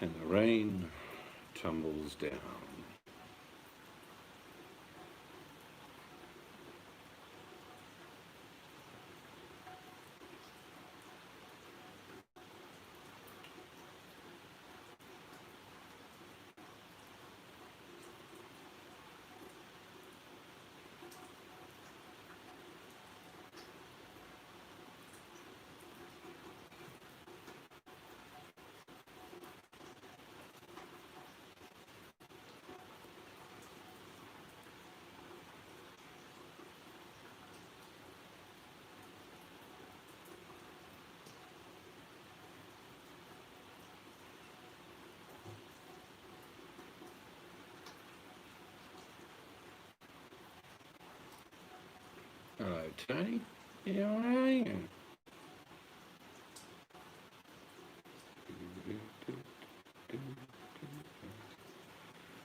and the rain tumbles down. Hello, Tony. How are you?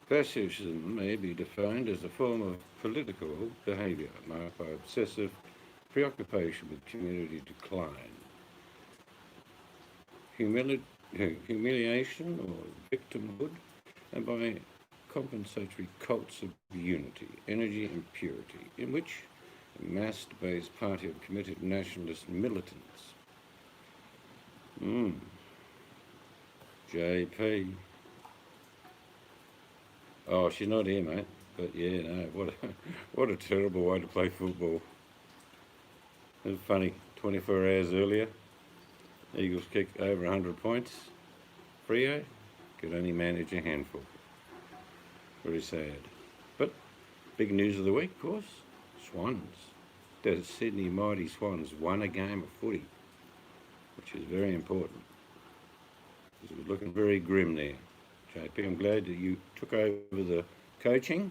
Fascism may be defined as a form of political behaviour marked by obsessive preoccupation with community decline, humiliation or victimhood, and by compensatory cults of unity, energy and purity, in which a mass-based party of committed nationalist militants. JP. Oh, she's not here, mate. But yeah, no, what a terrible way to play football. It was funny, 24 hours earlier, Eagles kicked over 100 points. Freo could only manage a handful. Very sad. But big news of the week, of course, Swans. The Sydney Mighty Swans won a game of footy, which is very important. It was looking very grim there. JP, I'm glad that you took over the coaching.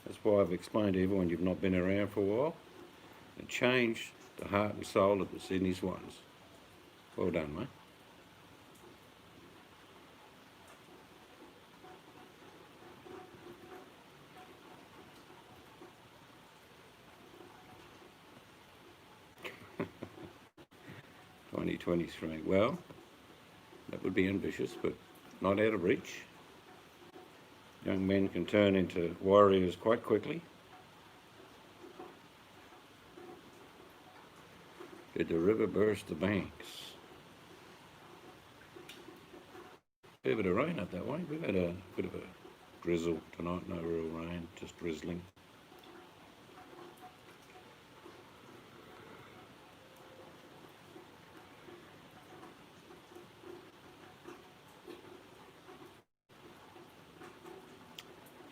That's why I've explained to everyone you've not been around for a while, and changed the heart and soul of the Sydney Swans. Well done, mate. $20.23. Well, that would be ambitious, but not out of reach. Young men can turn into warriors quite quickly. Did the river burst the banks? Fair bit of rain up that way. We've had a bit of a drizzle tonight, no real rain, just drizzling.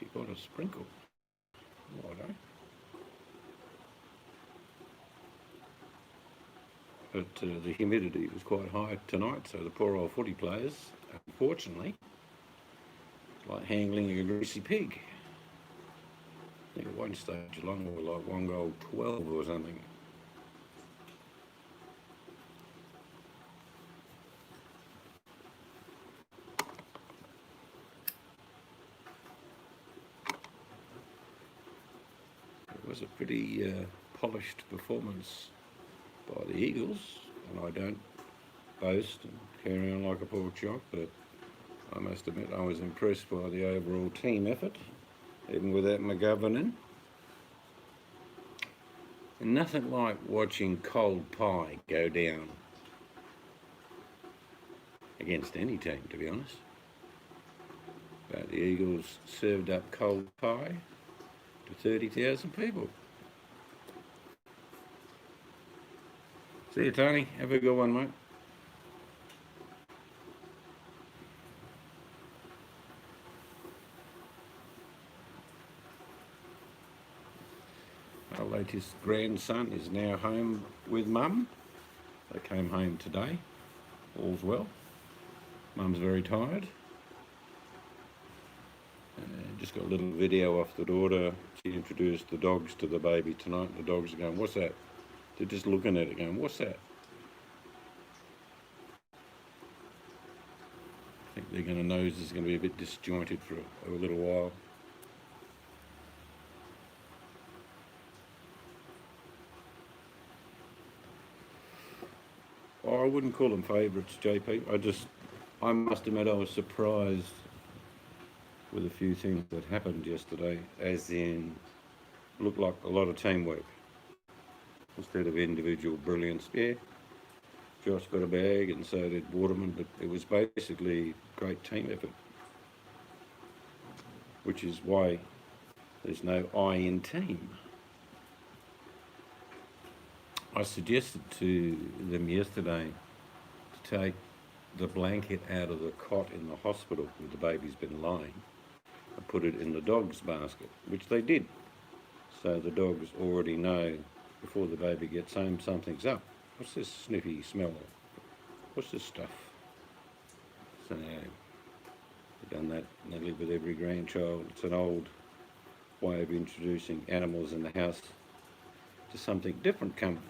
You got a sprinkle. Righto. But the humidity was quite high tonight, so the poor old footy players, unfortunately, like handling a greasy pig. I think at one stage Geelong were like 1 goal 12 or something. It was a pretty polished performance by the Eagles, and I don't boast and carry on like a pork chop, but I must admit I was impressed by the overall team effort, even without McGovern in. And nothing like watching cold pie go down against any team, to be honest. But the Eagles served up cold pie to 30,000 people. See you, Tony. Have a good one, mate. Our latest grandson is now home with Mum. They came home today. All's well. Mum's very tired. Just got a little video off the daughter. She introduced the dogs to the baby tonight. The dogs are going, "What's that?" They're just looking at it going, "What's that?" I think they're going to nose is going to be a bit disjointed for a little while. Oh, I wouldn't call them favourites, JP. I just I must admit I was surprised with a few things that happened yesterday, as in looked like a lot of teamwork instead of individual brilliance. Yeah, Josh got a bag and so did Waterman, but it was basically great team effort, which is why there's no I in team. I suggested to them yesterday to take the blanket out of the cot in the hospital where the baby's been lying and put it in the dog's basket, which they did. So the dogs already know before the baby gets home something's up. What's this sniffy smell? What's this stuff? So they've done that and they live with every grandchild. It's an old way of introducing animals in the house to something different coming.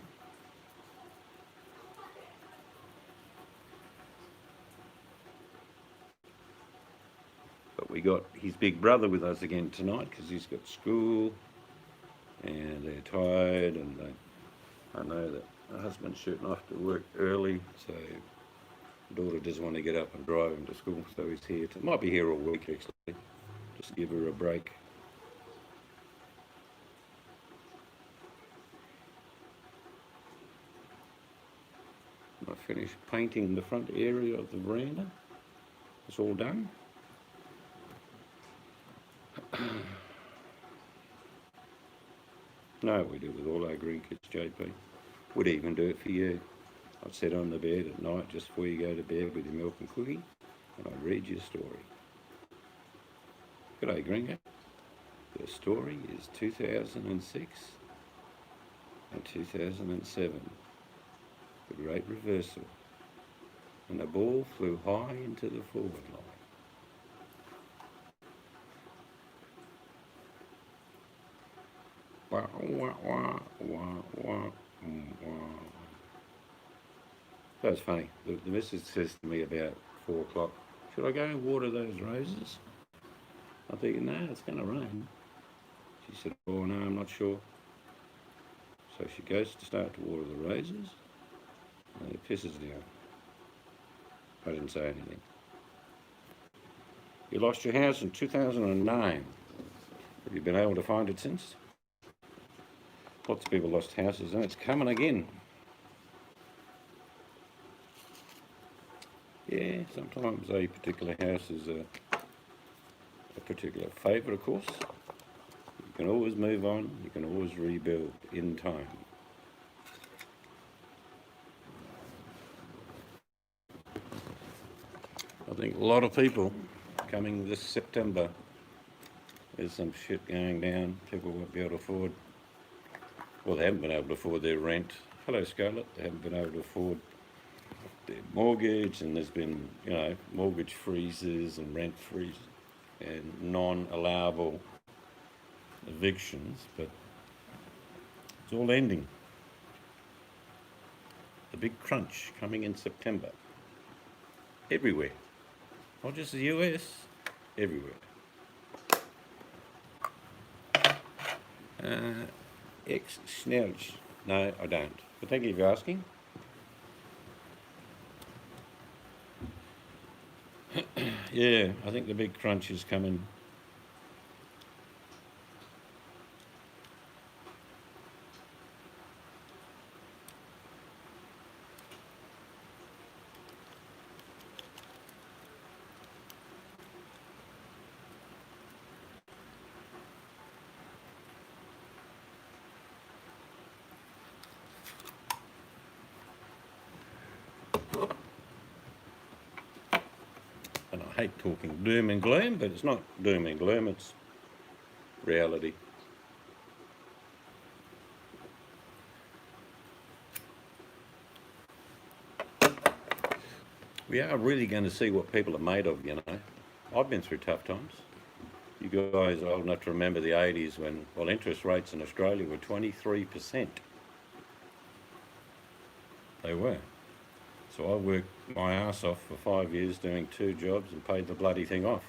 But we got his big brother with us again tonight because he's got school and they're tired and I know that the husband's shooting off to work early, so the daughter doesn't want to get up and drive him to school, so he's here. Might be here all week actually, just give her a break. I finished painting the front area of the veranda. It's all done. No, we do it with all our green kids, JP. We'd even do it for you. I'd sit on the bed at night just before you go to bed with your milk and cookie, and I'd read you a story. G'day, Gringo. The story is 2006 and 2007. The Great Reversal. And the ball flew high into the forward line. Wah, wah, wah, wah, wah, wah. That's funny. The missus says to me about 4 o'clock, should I go and water those roses? I'm thinking, no, it's going to rain. She said, oh no, I'm not sure. So she goes to start to water the roses and it pisses down. I didn't say anything. You lost your house in 2009. Have you been able to find it since? Lots of people lost houses and it's coming again. Yeah, sometimes a particular house is a particular favourite, of course. You can always move on, you can always rebuild in time. I think a lot of people coming this September, there's some shit going down, people won't be able to afford. Well, they haven't been able to afford their rent. Hello, Scarlett. They haven't been able to afford their mortgage, and there's been, mortgage freezes and rent freezes and non-allowable evictions, but it's all ending. The big crunch coming in September. Everywhere. Not just the US, everywhere. Ex-Schnelch. No, I don't. But thank you for asking. Yeah, I think the big crunch is coming. And I hate talking doom and gloom, but it's not doom and gloom, it's reality. We are really going to see what people are made of, I've been through tough times. You guys are old enough to remember the 80s when, interest rates in Australia were 23%. They were. So I worked my ass off for 5 years doing 2 jobs and paid the bloody thing off.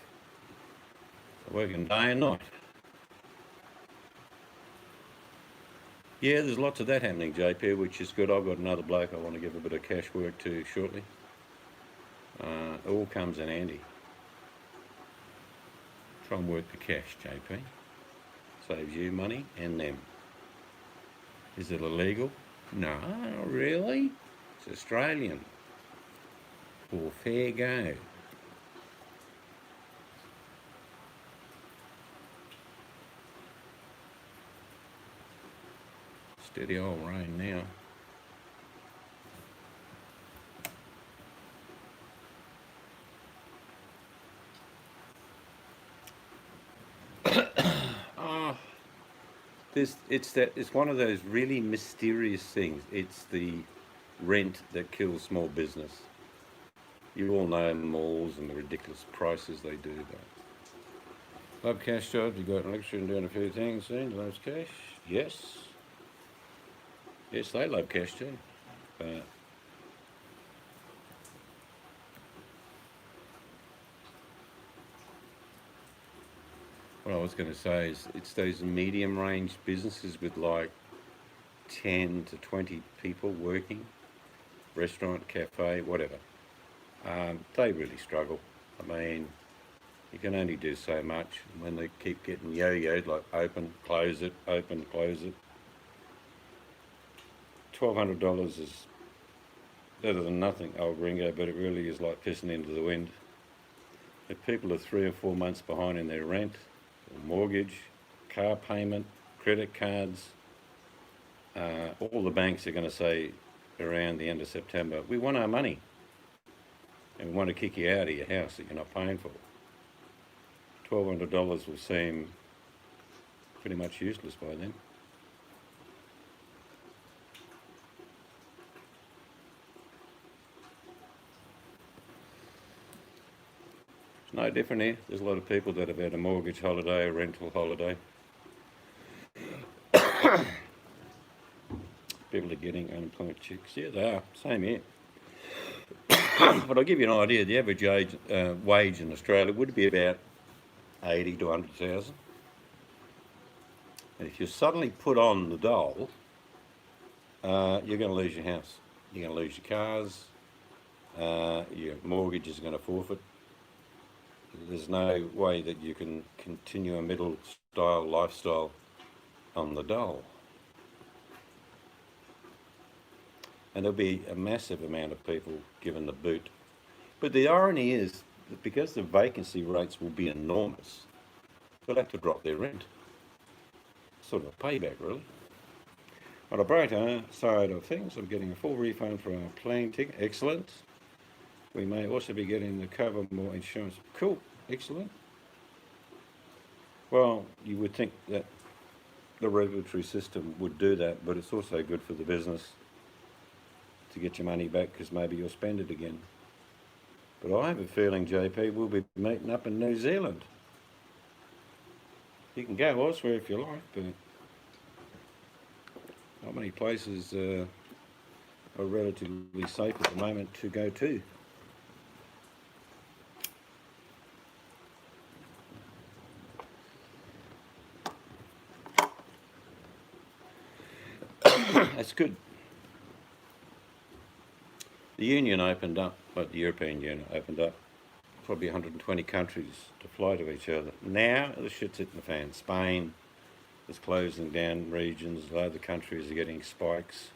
Working day and night. Yeah, there's lots of that happening, JP, which is good. I've got another bloke I want to give a bit of cash work to shortly. all comes in handy. Try and work the cash, JP. Saves you money and them. Is it illegal? No, really? It's Australian. For fair go. Steady old rain now. It's one of those really mysterious things. It's the rent that kills small business. You all know malls and the ridiculous prices they do that. Love cash jobs, you got an lecture and doing a few things soon. Loves cash? Yes. Yes, they love cash too. But what I was going to say is it's those medium range businesses with like 10 to 20 people working, restaurant, cafe, whatever. They really struggle. I mean, you can only do so much when they keep getting yo-yoed, like open, close it, open, close it. $1,200 is better than nothing, old gringo, but it really is like pissing into the wind. If people are 3 or 4 months behind in their rent, or mortgage, car payment, credit cards, all the banks are going to say around the end of September, we want our money. And we want to kick you out of your house that you're not paying for. $1,200 will seem pretty much useless by then. It's no different here. There's a lot of people that have had a mortgage holiday, a rental holiday. People are getting unemployment checks. Yeah, they are. Same here. But I'll give you an idea. The average wage in Australia would be about 80 to 100,000. And if you suddenly put on the dole, you're going to lose your house. You're going to lose your cars. Your mortgage is going to forfeit. There's no way that you can continue a middle-style lifestyle on the dole. And there'll be a massive amount of people given the boot. But the irony is that because the vacancy rates will be enormous, they'll have to drop their rent. Sort of a payback, really. On a brighter side of things, I'm getting a full refund for our plane ticket. Excellent. We may also be getting the cover more insurance. Cool. Excellent. Well, you would think that the regulatory system would do that, but it's also good for the business to get your money back because maybe you'll spend it again. But I have a feeling, JP, we'll be meeting up in New Zealand. You can go elsewhere if you like, but not many places are relatively safe at the moment to go to. That's good. The Union opened up, but the European Union opened up, probably 120 countries to fly to each other. Now the shit's hitting the fan. Spain is closing down regions, other countries are getting spikes.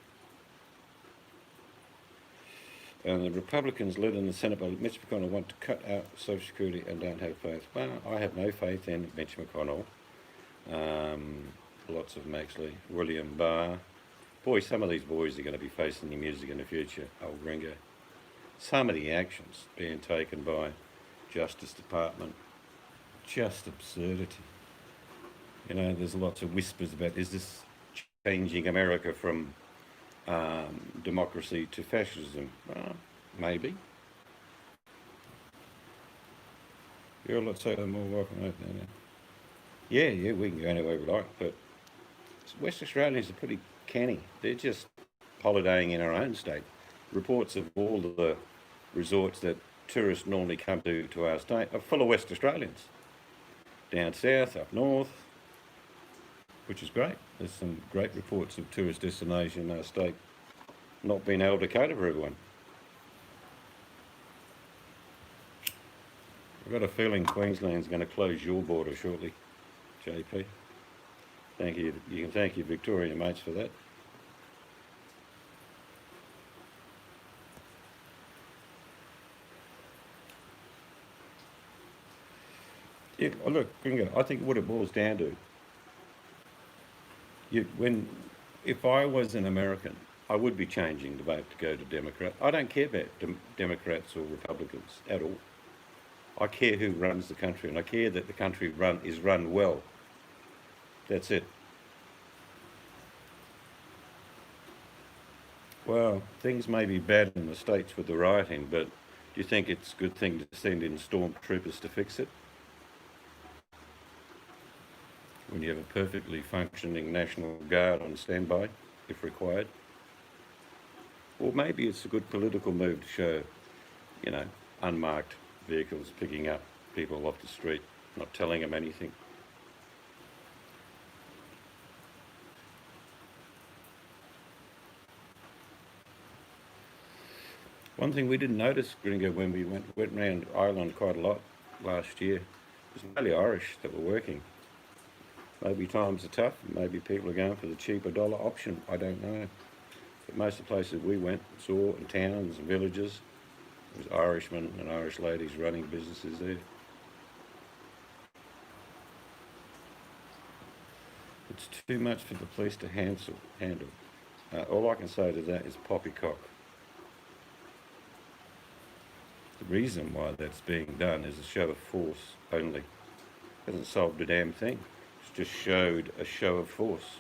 And the Republicans led in the Senate by Mitch McConnell want to cut out Social Security and don't have faith. Well, I have no faith in Mitch McConnell. Lots of them actually. William Barr. Boy, some of these boys are going to be facing the music in the future, old gringo. Some of the actions being taken by Justice Department, just absurdity. You know, there's lots of whispers about, is this changing America from democracy to fascism? Well, maybe. You're a lot so more welcome over there. Yeah, we can go anywhere we like, but West Australians are pretty canny. They're just holidaying in our own state. Reports of all the resorts that tourists normally come to our state are full of West Australians. Down south, up north, which is great. There's some great reports of tourist destination in our state not being able to cater for everyone. I've got a feeling Queensland's going to close your border shortly, JP. Thank you. You can thank your Victorian mates for that. Yeah, look, I think what it boils down to, if I was an American, I would be changing the vote to go to Democrat. I don't care about Democrats or Republicans at all. I care who runs the country, and I care that the country is run well. That's it. Well, things may be bad in the States with the rioting, but do you think it's a good thing to send in stormtroopers to fix it? When you have a perfectly functioning National Guard on standby, if required? Or maybe it's a good political move to show, unmarked vehicles picking up people off the street, not telling them anything. One thing we didn't notice, Gringo, when we went around Ireland quite a lot last year, it was mainly Irish that were working. Maybe times are tough, maybe people are going for the cheaper dollar option, I don't know. But most of the places we went, saw, in towns and villages, there was Irishmen and Irish ladies running businesses there. It's too much for the police to handle. All I can say to that is poppycock. The reason why that's being done is a show of force only. It hasn't solved a damn thing. It's just showed a show of force.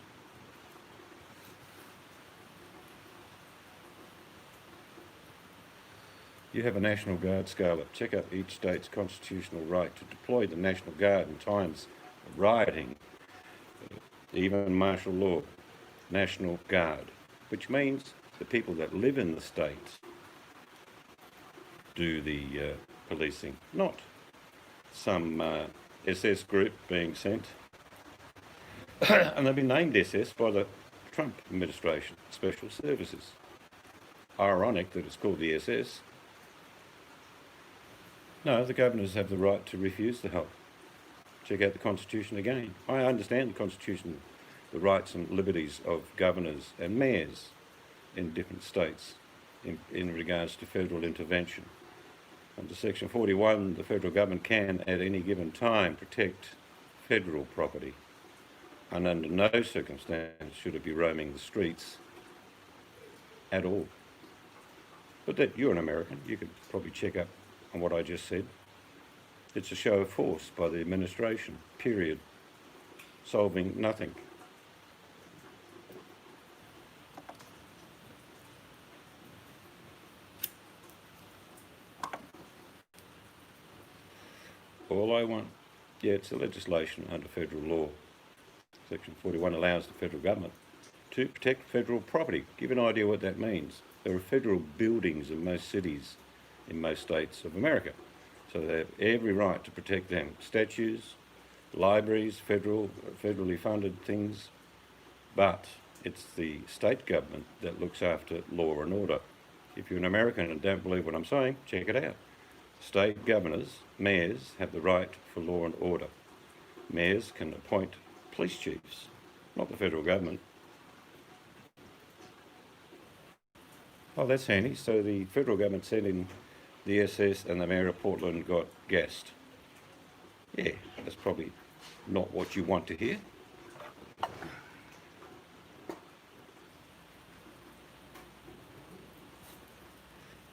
You have a National Guard scale-up. Check out each state's constitutional right to deploy the National Guard in times of rioting, even martial law. National Guard, which means the people that live in the states do the policing, not some SS group being sent. And they've been named SS by the Trump administration, Special Services. Ironic that it's called the SS. No, the governors have the right to refuse the help. Check out the Constitution again. I understand the Constitution, the rights and liberties of governors and mayors in different states in regards to federal intervention. Under Section 41, the federal government can, at any given time, protect federal property, and under no circumstance should it be roaming the streets at all. But that you're an American, you could probably check up on what I just said. It's a show of force by the administration, period, solving nothing. All I want, it's a legislation under federal law. Section 41 allows the federal government to protect federal property. Give an idea what that means. There are federal buildings in most cities in most states of America, so they have every right to protect them. Statues, libraries, federally funded things, but it's the state government that looks after law and order. If you're an American and don't believe what I'm saying, check it out. State governors, mayors, have the right for law and order. Mayors can appoint police chiefs, not the federal government. Oh, that's handy. So the federal government sent in the SS and the Mayor of Portland got gassed. Yeah, that's probably not what you want to hear.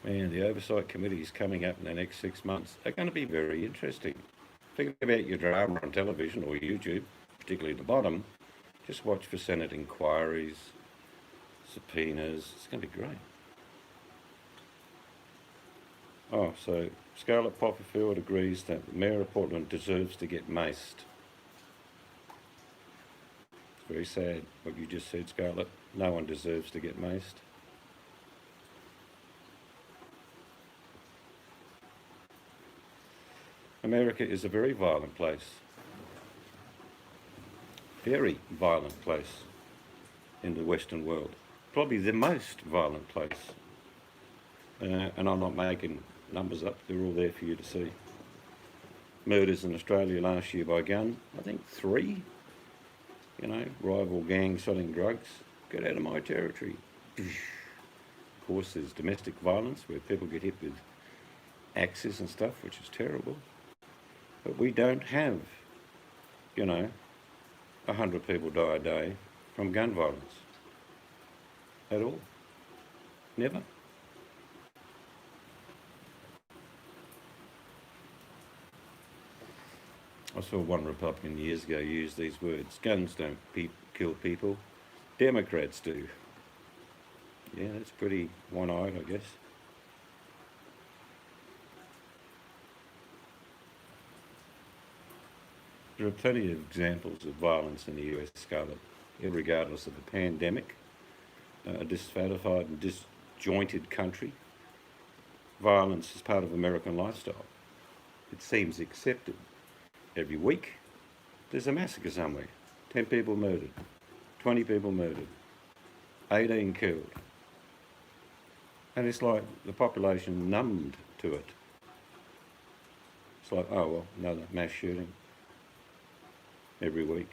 And the oversight committees coming up in the next 6 months are going to be very interesting. Think about your drama on television or YouTube, particularly the bottom. Just watch for Senate inquiries, subpoenas. It's going to be great. Oh, so Scarlett Popperfield agrees that the Mayor of Portland deserves to get maced. It's very sad what you just said, Scarlett. No one deserves to get maced. America is a very violent place. Very violent place in the Western world. Probably the most violent place. And I'm not making numbers up, they're all there for you to see. murders in Australia last year by gun. I think 3. Rival gangs selling drugs. Get out of my territory. Of course, there's domestic violence where people get hit with axes and stuff, which is terrible. But we don't have, 100 people die a day from gun violence. At all. Never. I saw one Republican years ago use these words. Guns don't kill people. Democrats do. Yeah, that's pretty one-eyed, I guess. There are plenty of examples of violence in the US, Scarlett, regardless of the pandemic, a dissatisfied and disjointed country. Violence is part of American lifestyle. It seems accepted. Every week, there's a massacre somewhere. 10 people murdered, 20 people murdered, 18 killed. And it's like the population numbed to it. It's like, oh well, another mass shooting every week.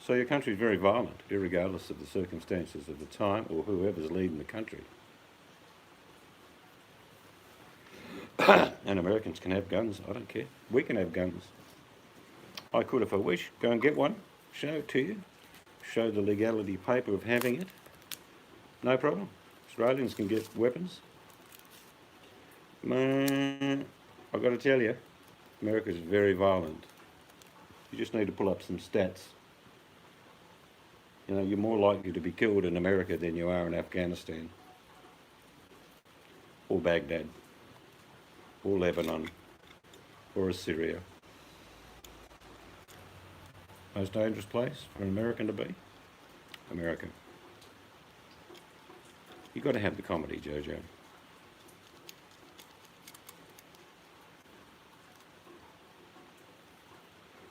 So your country is very violent, irregardless of the circumstances of the time or whoever's leading the country. And Americans can have guns, I don't care. We can have guns. I could, if I wish, go and get one, show it to you, show the legality paper of having it. No problem. Australians can get weapons. I've got to tell you, America's very violent. You just need to pull up some stats. You're more likely to be killed in America than you are in Afghanistan, or Baghdad, or Lebanon, or Syria. Most dangerous place for an American to be? America. You've got to have the comedy, Jojo.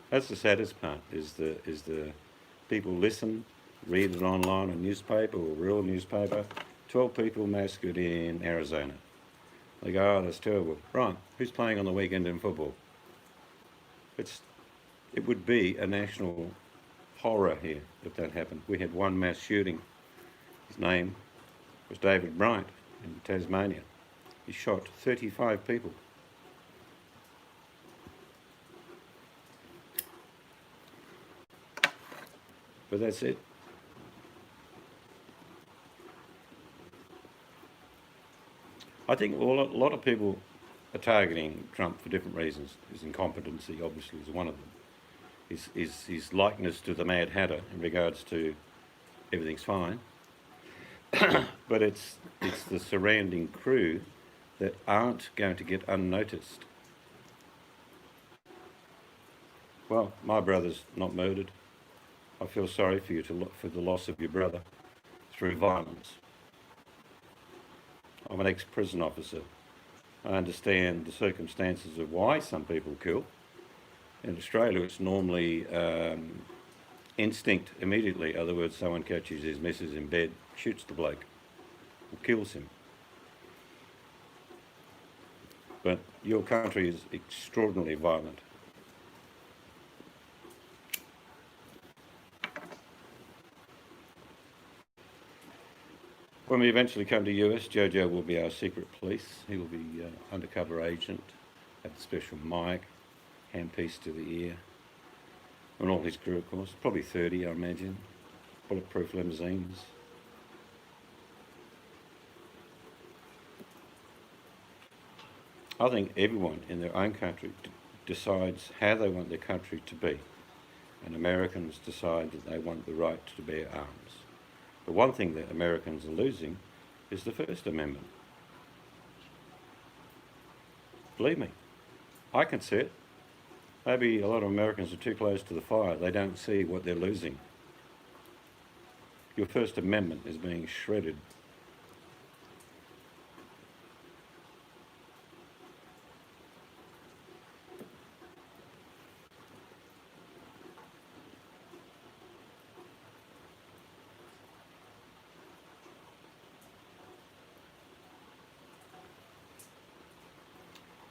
That's the saddest part, is the people listen, read it online, a newspaper or a real newspaper. 12 people massacred in Arizona. They go, oh, that's terrible. Right, who's playing on the weekend in football? It would be a national horror here if that happened. We had one mass shooting. His name was David Bryant in Tasmania. He shot 35 people. But that's it. I think a lot of people are targeting Trump for different reasons. His incompetency, obviously, is one of them. His likeness to the Mad Hatter in regards to everything's fine. But it's the surrounding crew that aren't going to get unnoticed. Well, my brother's not murdered. I feel sorry for you for the loss of your brother through violence. I'm an ex-prison officer. I understand the circumstances of why some people kill. In Australia, it's normally instinct immediately. In other words, someone catches his missus in bed, shoots the bloke, or kills him. But your country is extraordinarily violent. When we eventually come to US, Jojo will be our secret police. He will be undercover agent, have a special mic, handpiece to the ear, and all his crew, of course. Probably 30, I imagine. Bulletproof limousines. I think everyone in their own country decides how they want their country to be, and Americans decide that they want the right to bear arms. The one thing that Americans are losing is the First Amendment. Believe me, I can see it. Maybe a lot of Americans are too close to the fire. They don't see what they're losing. Your First Amendment is being shredded.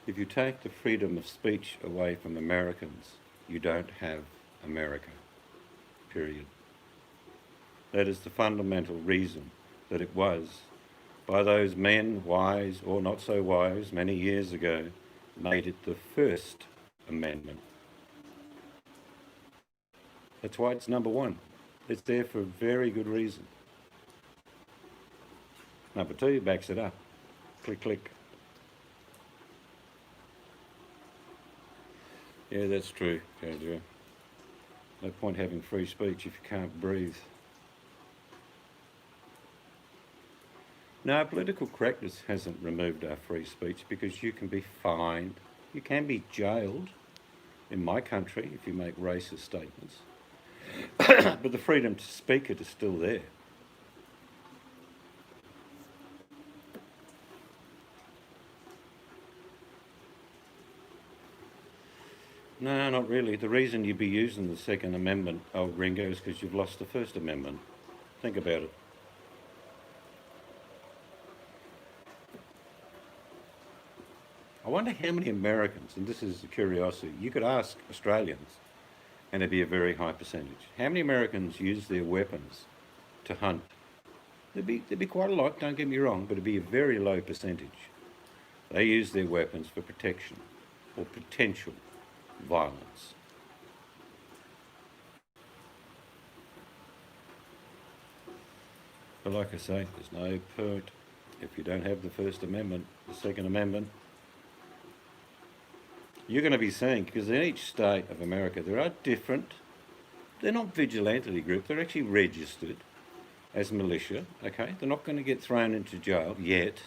If you take the freedom of speech away from Americans, you don't have America. Period. That is the fundamental reason that it was, by those men, wise or not so wise, many years ago, made it the First Amendment. That's why it's number one. It's there for a very good reason. Number two backs it up. Click, click. Yeah, that's true, Jojo. No point having free speech if you can't breathe. No, political correctness hasn't removed our free speech because you can be fined, you can be jailed in my country if you make racist statements. But the freedom to speak it is still there. No, not really. The reason you'd be using the Second Amendment, old Ringo, is because you've lost the First Amendment. Think about it. I wonder how many Americans, and this is a curiosity, you could ask Australians, and it'd be a very high percentage. How many Americans use their weapons to hunt? There'd be quite a lot, don't get me wrong, but it'd be a very low percentage. They use their weapons for protection or potential violence. But like I say, there's no point if you don't have the First Amendment, the Second Amendment. You're going to be seeing, because in each state of America there are different, they're not vigilante groups, they're actually registered as militia, okay? They're not going to get thrown into jail yet.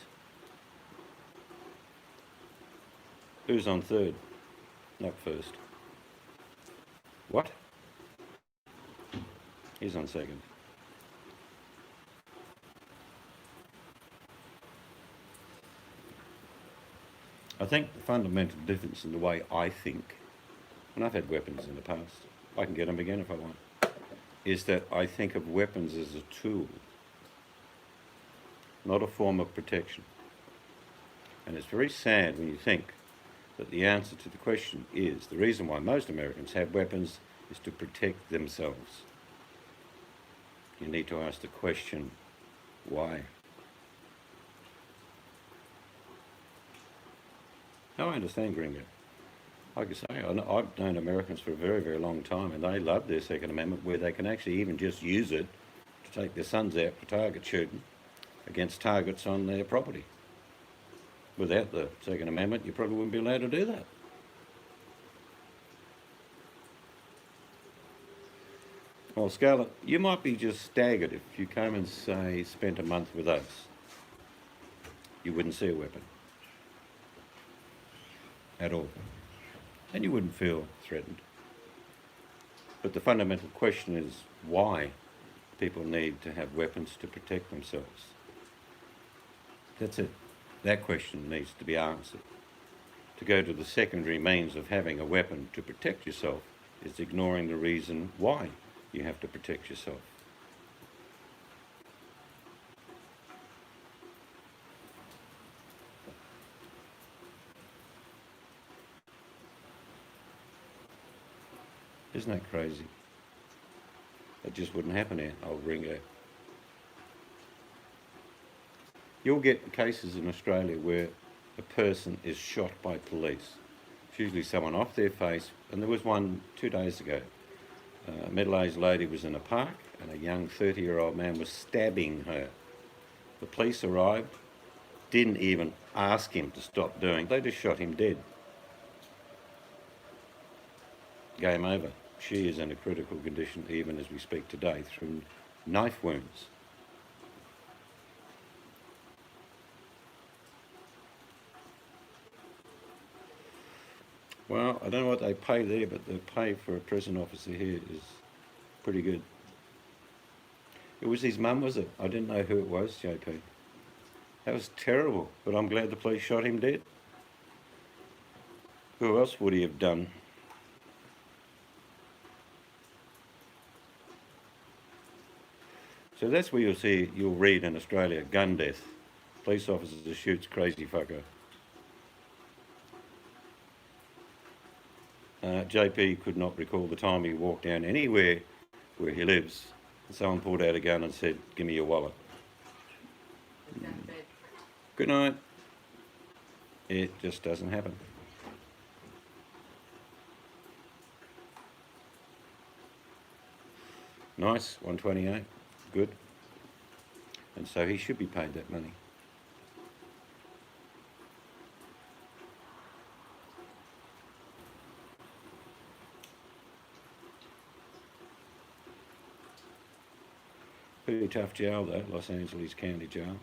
Who's on third? Not first. What? He's on second. I think the fundamental difference in the way I think, and I've had weapons in the past, I can get them again if I want, is that I think of weapons as a tool, not a form of protection. And it's very sad when you think that the answer to the question is, the reason why most Americans have weapons is to protect themselves. You need to ask the question, why? Now I understand, Gringo. Like I say, I've known Americans for a very, very long time, and they love their Second Amendment, where they can actually even just use it to take their sons out for target shooting against targets on their property. Without the Second Amendment, you probably wouldn't be allowed to do that. Well, Scarlett, you might be just staggered if you came and, say, spent a month with us. You wouldn't see a weapon. At all. And you wouldn't feel threatened. But the fundamental question is why people need to have weapons to protect themselves. That's it. That question needs to be answered. To go to the secondary means of having a weapon to protect yourself is ignoring the reason why you have to protect yourself. Isn't that crazy? That just wouldn't happen here, old Ringo. You'll get cases in Australia where a person is shot by police. It's usually someone off their face, and there was one 2 days ago. A middle-aged lady was in a park, and a young 30-year-old man was stabbing her. The police arrived, didn't even ask him to stop doing it. They just shot him dead. Game over. She is in a critical condition even as we speak today through knife wounds. Well, I don't know what they pay there, but the pay for a prison officer here is pretty good. It was his mum, was it? I didn't know who it was, JP. That was terrible, but I'm glad the police shot him dead. Who else would he have done? So that's where you'll read in Australia, gun death. Police officer shoots crazy fucker. JP could not recall the time he walked down anywhere where he lives and someone pulled out a gun and said, "Give me your wallet." Good night. It just doesn't happen. Nice, 128, good. And so he should be paid that money. Pretty tough jail though, Los Angeles County Jail.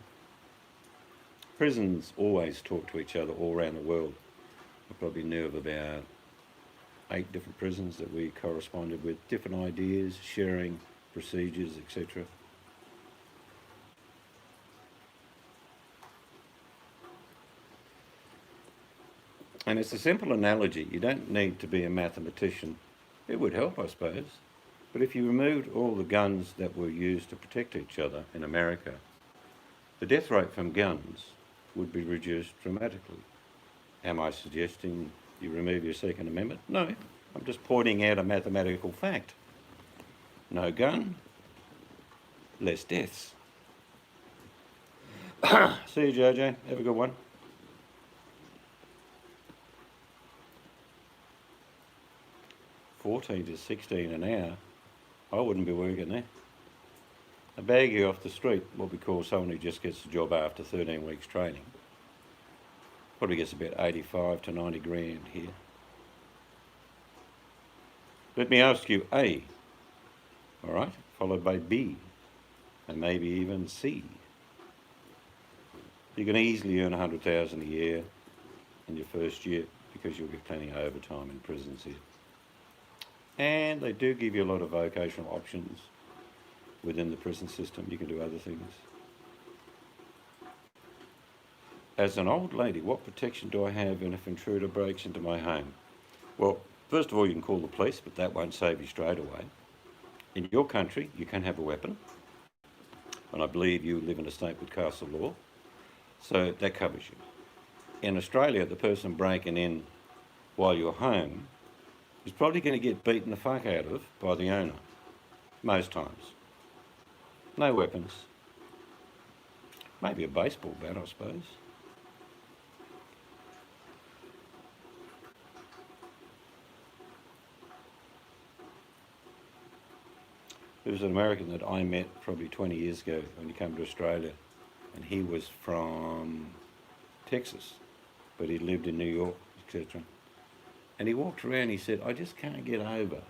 Prisons always talk to each other all around the world. I probably knew of about 8 different prisons that we corresponded with, different ideas, sharing procedures, etc. And it's a simple analogy. You don't need to be a mathematician. It would help, I suppose. But if you removed all the guns that were used to protect each other in America, the death rate from guns would be reduced dramatically. Am I suggesting you remove your Second Amendment? No, I'm just pointing out a mathematical fact. No gun, less deaths. See you, JJ. Have a good one. $14 to $16 an hour. I wouldn't be working there. A baggie off the street, what we call someone who just gets the job after 13 weeks training, probably gets about 85 to 90 grand here. Let me ask you A, all right, followed by B, and maybe even C. You can easily earn $100,000 a year in your first year because you'll get plenty of overtime in prisons here. And they do give you a lot of vocational options within the prison system. You can do other things. As an old lady, what protection do I have if an intruder breaks into my home? Well, first of all, you can call the police, but that won't save you straight away. In your country, you can have a weapon. And I believe you live in a state with castle law. So that covers you. In Australia, the person breaking in while you're home is probably going to get beaten the fuck out of by the owner, most times. No weapons. Maybe a baseball bat, I suppose. There was an American that I met probably 20 years ago when he came to Australia, and he was from Texas, but he lived in New York, etc. And he walked around, he said, "I just can't get over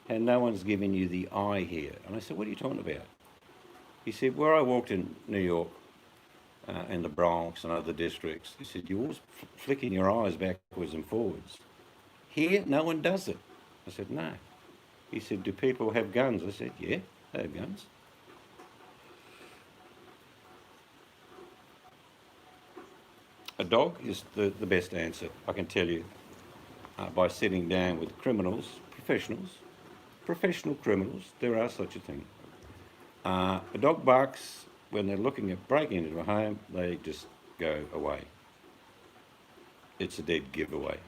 and no one's giving you the eye here." And I said, "What are you talking about?" He said, "Where I walked in New York, in the Bronx and other districts," he said, "you're always flicking your eyes backwards and forwards. Here, no one does it." I said, "No." He said, "Do people have guns?" I said, "Yeah, they have guns." A dog is the best answer, I can tell you, by sitting down with criminals, professional criminals, there are such a thing. A dog barks when they're looking at breaking into a home, they just go away. It's a dead giveaway.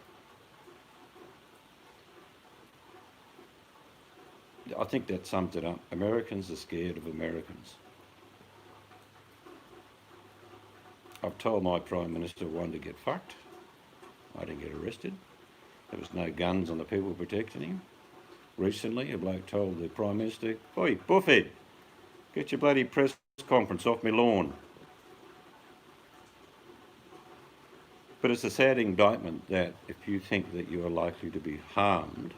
I think that sums it up. Americans are scared of Americans. I've told my Prime Minister I wanted to get fucked. I didn't get arrested. There was no guns on the people protecting him. Recently, a bloke told the Prime Minister, "Oi, Buffhead, get your bloody press conference off my lawn." But it's a sad indictment that if you think that you are likely to be harmed,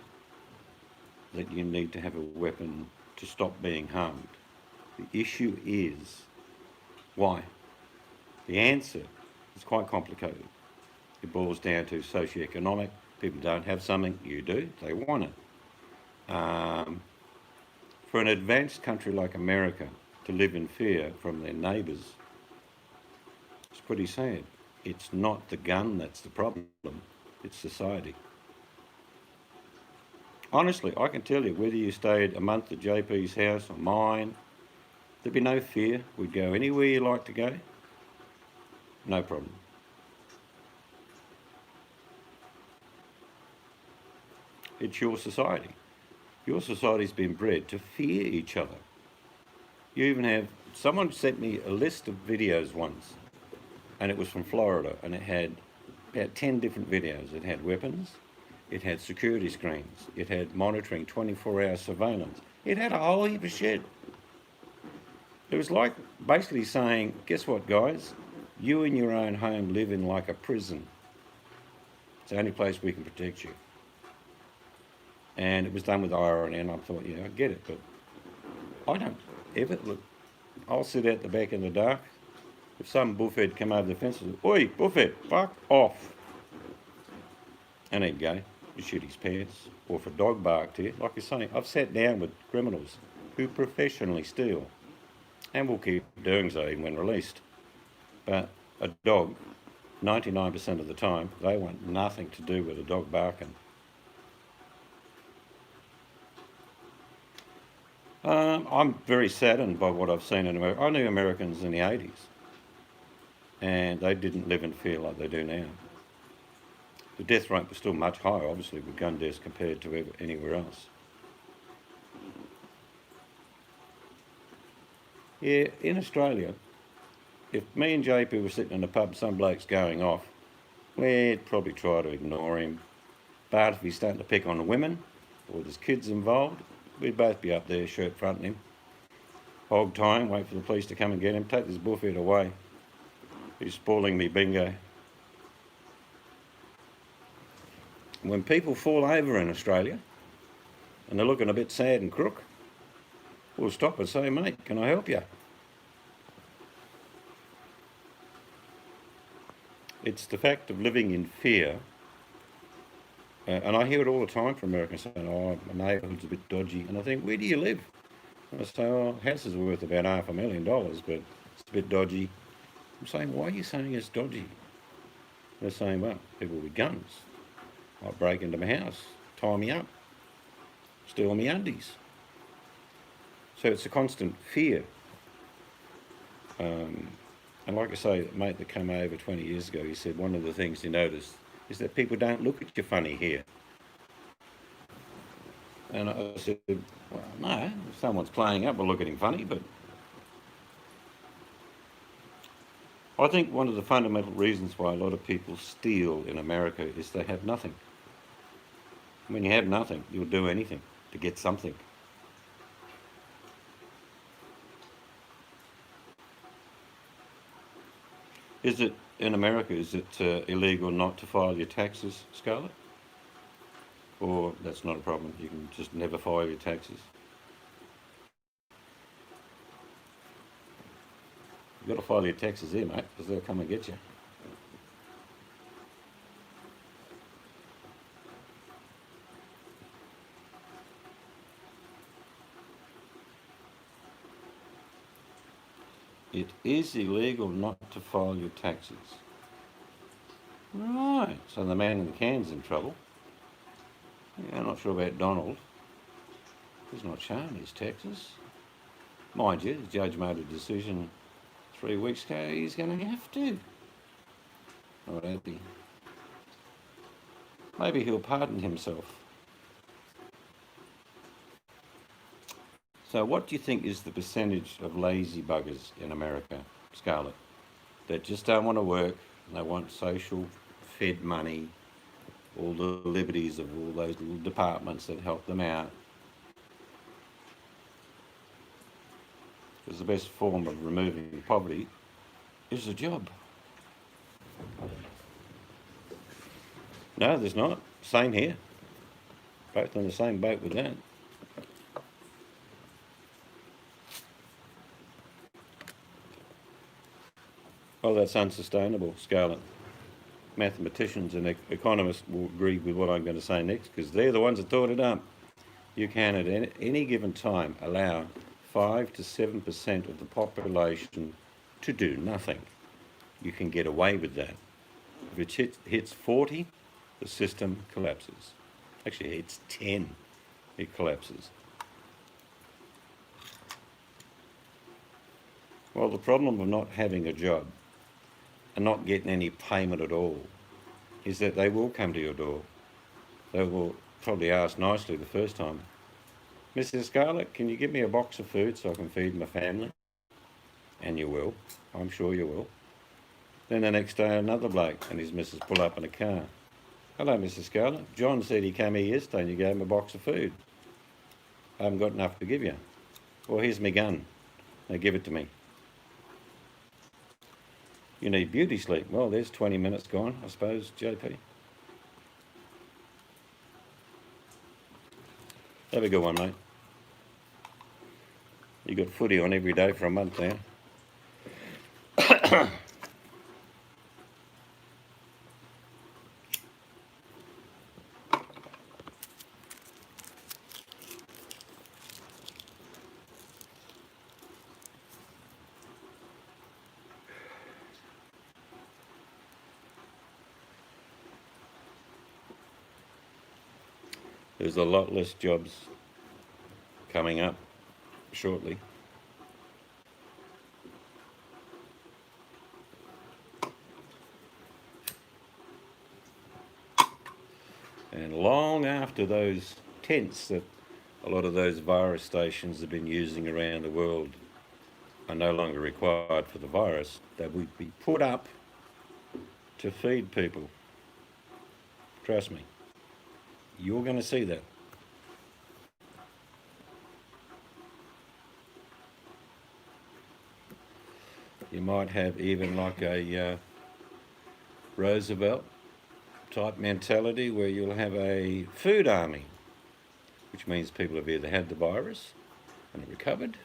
that you need to have a weapon to stop being harmed. The issue is, why? The answer is quite complicated. It boils down to socioeconomic. People don't have something, you do, they want it. For an advanced country like America to live in fear from their neighbours, it's pretty sad. It's not the gun that's the problem, it's society. Honestly, I can tell you, whether you stayed a month at JP's house or mine, there'd be no fear. We'd go anywhere you like to go, no problem. It's your society. Your society's been bred to fear each other. You even have, someone sent me a list of videos once, and it was from Florida, and it had about 10 different videos. It had weapons, it had security screens, it had monitoring 24-hour surveillance, it had a whole heap of shit. It was like basically saying, guess what, guys? You in your own home live in like a prison. It's the only place we can protect you. And it was done with irony, and I thought, yeah, I get it, but I don't ever look. I'll sit out the back in the dark. If some buffhead come over the fence and say, oi, buffhead, fuck off. And he'd go, you shoot his pants. Or if a dog barked here, like you're saying, I've sat down with criminals who professionally steal and will keep doing so even when released. But a dog, 99% of the time, they want nothing to do with a dog barking. I'm very saddened by what I've seen in America. I knew Americans in the 80s, and they didn't live in fear like they do now. The death rate was still much higher, obviously, with gun deaths compared to anywhere else. Yeah, in Australia, if me and JP were sitting in a pub, some bloke's going off, we'd probably try to ignore him. But if he's starting to pick on the women, or there's kids involved, we'd both be up there, shirt fronting him, hog tying, wait for the police to come and get him, take this buffhead away. He's spoiling me bingo. When people fall over in Australia, and they're looking a bit sad and crook, we'll stop and say, mate, can I help you? It's the fact of living in fear. And I hear it all the time from Americans saying, oh, my neighbourhood's a bit dodgy. And I think, where do you live? And I say, oh, house is worth about $500,000, but it's a bit dodgy. I'm saying, why are you saying it's dodgy? They're saying, well, people with guns might break into my house, tie me up, steal me undies. So it's a constant fear. And like I say, the mate that came over 20 years ago, he said one of the things he noticed is that people don't look at you funny here. And I said, well, no, if someone's playing up, we'll look at him funny, but I think one of the fundamental reasons why a lot of people steal in America is they have nothing. When you have nothing, you'll do anything to get something. Is it, in America, is it illegal not to file your taxes, Scarlett? Or that's not a problem, you can just never file your taxes? You've got to file your taxes here, mate, because they'll come and get you. It is illegal not to file your taxes. Right, so the man in the can's in trouble. Yeah, I'm not sure about Donald. He's not showing his taxes. Mind you, the judge made a decision 3 weeks ago, he's going to have to. Not happy. Maybe he'll pardon himself. So what do you think is the percentage of lazy buggers in America, Scarlett, that just don't want to work, and they want social fed money, all the liberties of all those little departments that help them out? Because the best form of removing poverty is a job. No, there's not. Same here. Both on the same boat with that. Oh, that's unsustainable, Scarlett. Mathematicians and economists will agree with what I'm going to say next, because they're the ones that thought it up. You can, at any given time, allow 5 to 7% of the population to do nothing. You can get away with that. If it hits 40, the system collapses. Actually, it hits 10, it collapses. Well, the problem of not having a job and not getting any payment at all is that they will come to your door. They will probably asked nicely the first time, Mrs. Scarlett, can you give me a box of food so I can feed my family? And you will. I'm sure you will. Then the next day, another bloke and his missus pull up in a car. Hello, Mrs. Scarlett. John said he came here yesterday and you gave him a box of food. I haven't got enough to give you. Well, here's my gun. Now give it to me. You need beauty sleep. Well, there's 20 minutes gone, I suppose, JP. Have a good one, mate. You got footy on every day for a month now. There's a lot less jobs coming up shortly. And long after those tents that a lot of those virus stations have been using around the world are no longer required for the virus, they would be put up to feed people. Trust me. You're going to see that. You might have even like a Roosevelt type mentality where you'll have a food army, which means people have either had the virus and are recovered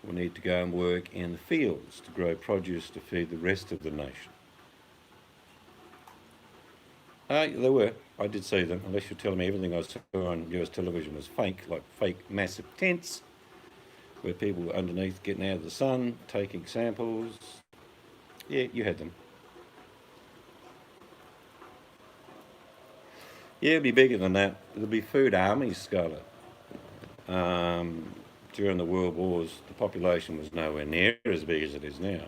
or need to go and work in the fields to grow produce to feed the rest of the nation. There were. I did see them, unless you're telling me everything I saw on US television was fake, like fake massive tents where people were underneath getting out of the sun, taking samples. Yeah, you had them. Yeah, it'll be bigger than that. There'll be food armies, Scarlett. During the World Wars, the population was nowhere near as big as it is now.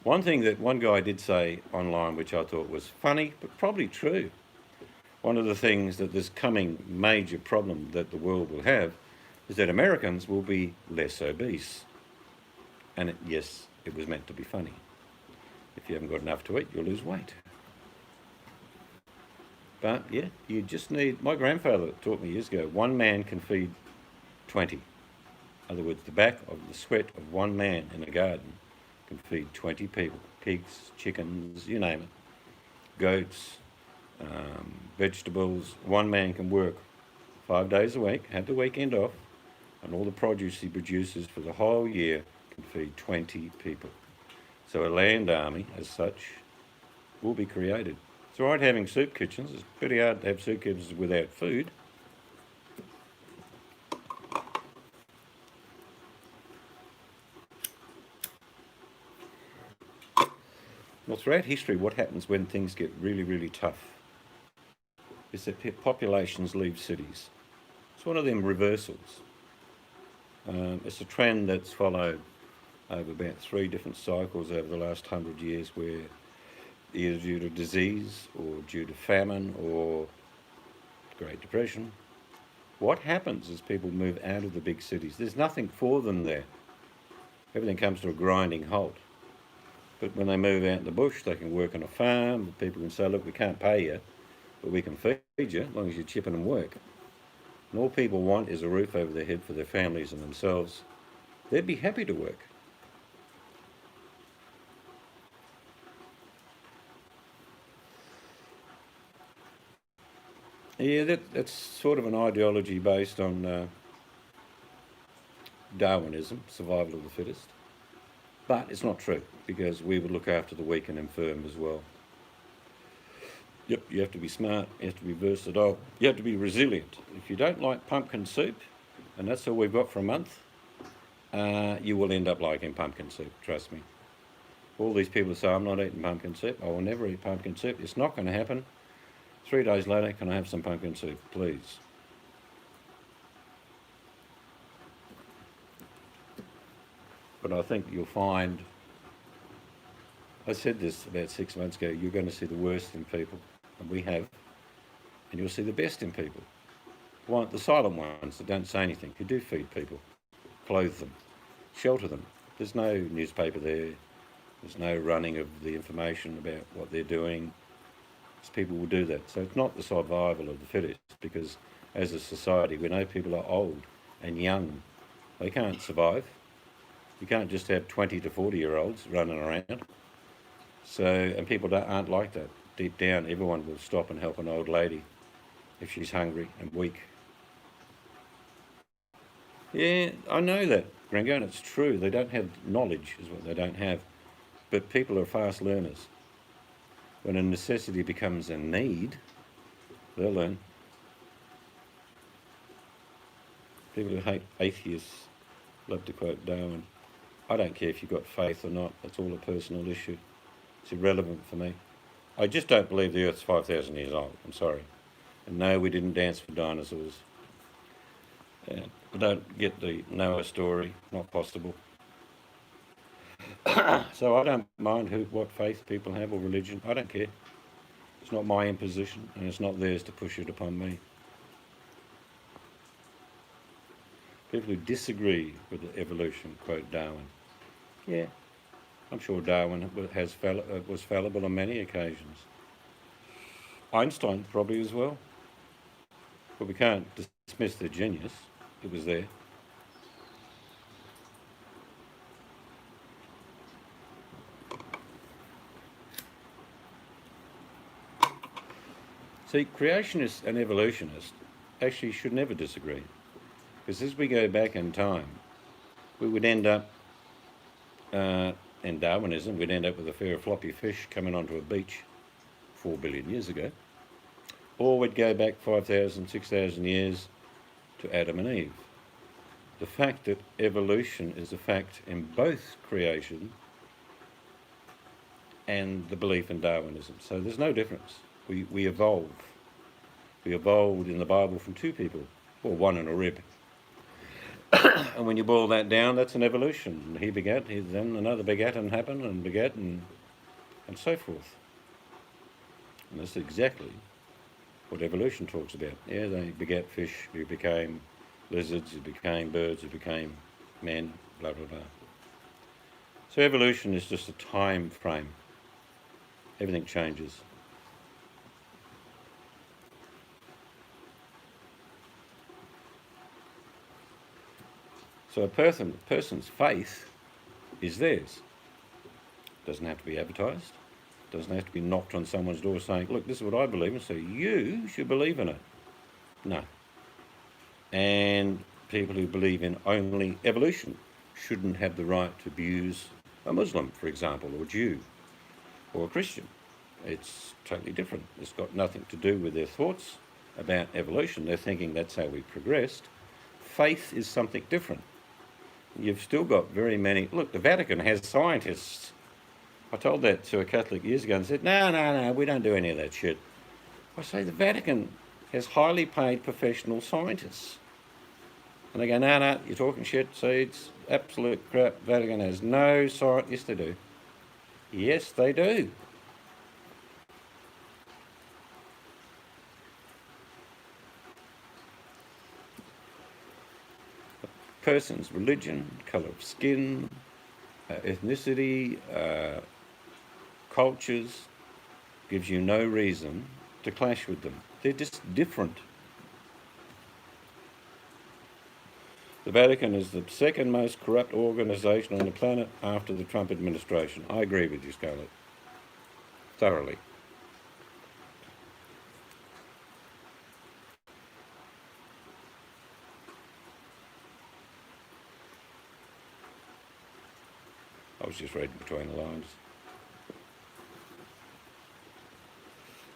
One thing that one guy did say online, which I thought was funny, but probably true, one of the things that this coming major problem that the world will have is that Americans will be less obese. And yes, it was meant to be funny. If you haven't got enough to eat, you'll lose weight. But yeah, you just need, my grandfather taught me years ago, one man can feed 20. In other words, the back of the sweat of one man in a garden can feed 20 people. Pigs, chickens, you name it. Goats, vegetables. One man can work 5 days a week, have the weekend off, and all the produce he produces for the whole year can feed 20 people. So a land army, as such, will be created. It's all right having soup kitchens. It's pretty hard to have soup kitchens without food. Well, throughout history, what happens when things get really, really tough is that populations leave cities. It's one of them reversals. It's a trend that's followed over about 3 different cycles over the last 100 years where either due to disease or due to famine or Great Depression, what happens is people move out of the big cities. There's nothing for them there. Everything comes to a grinding halt. But when they move out in the bush, they can work on a farm. People can say, look, we can't pay you, but we can feed you as long as you're chipping and work. And all people want is a roof over their head for their families and themselves. They'd be happy to work. Yeah, that's sort of an ideology based on Darwinism, survival of the fittest. But it's not true, because we would look after the weak and infirm as well. Yep, you have to be smart, you have to be versatile, you have to be resilient. If you don't like pumpkin soup, and that's all we've got for a month, you will end up liking pumpkin soup, trust me. All these people say, I'm not eating pumpkin soup, I will never eat pumpkin soup. It's not going to happen. 3 days later, can I have some pumpkin soup, please? But I think you'll find, I said this about 6 months ago, you're going to see the worst in people, and we have. and you'll see the best in people. Want the silent ones that don't say anything, who do feed people, clothe them, shelter them. There's no newspaper there. There's no running of the information about what they're doing. People will do that. So it's not the survival of the fittest, because as a society we know people are old and young. They can't survive. You can't just have 20 to 40-year-olds running around. So, and people aren't like that. Deep down, everyone will stop and help an old lady if she's hungry and weak. Yeah, I know that, Gringo, and it's true. They don't have knowledge, is what they don't have. But people are fast learners. When a necessity becomes a need, they'll learn. People who hate atheists love to quote Darwin. I don't care if you've got faith or not. That's all a personal issue. It's irrelevant for me. I just don't believe the Earth's 5,000 years old. I'm sorry. And no, we didn't dance for dinosaurs. I don't get the Noah story. Not possible. So I don't mind what faith people have or religion. I don't care. It's not my imposition, and it's not theirs to push it upon me. People who disagree with the evolution quote Darwin. Yeah, I'm sure Darwin was fallible on many occasions. Einstein probably as well. But we can't dismiss their genius. It was there. See, creationists and evolutionists actually should never disagree. Because as we go back in time, we would end up, in Darwinism, we'd end up with a pair of floppy fish coming onto a beach 4 billion years ago. Or we'd go back 5,000, 6,000 years to Adam and Eve. The fact that evolution is a fact in both creation and the belief in Darwinism. So there's no difference. We evolve. We evolved in the Bible from two people, or one in a rib. And when you boil that down, that's an evolution. He begat, then another begat and happened and begat and so forth. And that's exactly what evolution talks about. Yeah, they begat fish, who became lizards, who became birds, who became men, blah, blah, blah. So evolution is just a time frame. Everything changes. So a person's faith is theirs. Doesn't have to be advertised. Doesn't have to be knocked on someone's door saying, look, this is what I believe in, so you should believe in it. No. And people who believe in only evolution shouldn't have the right to abuse a Muslim, for example, or a Jew, or a Christian. It's totally different. It's got nothing to do with their thoughts about evolution. They're thinking that's how we progressed. Faith is something different. You've still got very many... Look, the Vatican has scientists. I told that to a Catholic years ago and said, no, we don't do any of that shit. I say the Vatican has highly paid professional scientists. And they go, no, you're talking shit, seeds, absolute crap. Vatican has no science. Yes, they do. Yes, they do. Person's religion, colour of skin, ethnicity, cultures, gives you no reason to clash with them. They're just different. The Vatican is the second most corrupt organisation on the planet after the Trump administration. I agree with you, Scarlett. Thoroughly. I was just reading between the lines.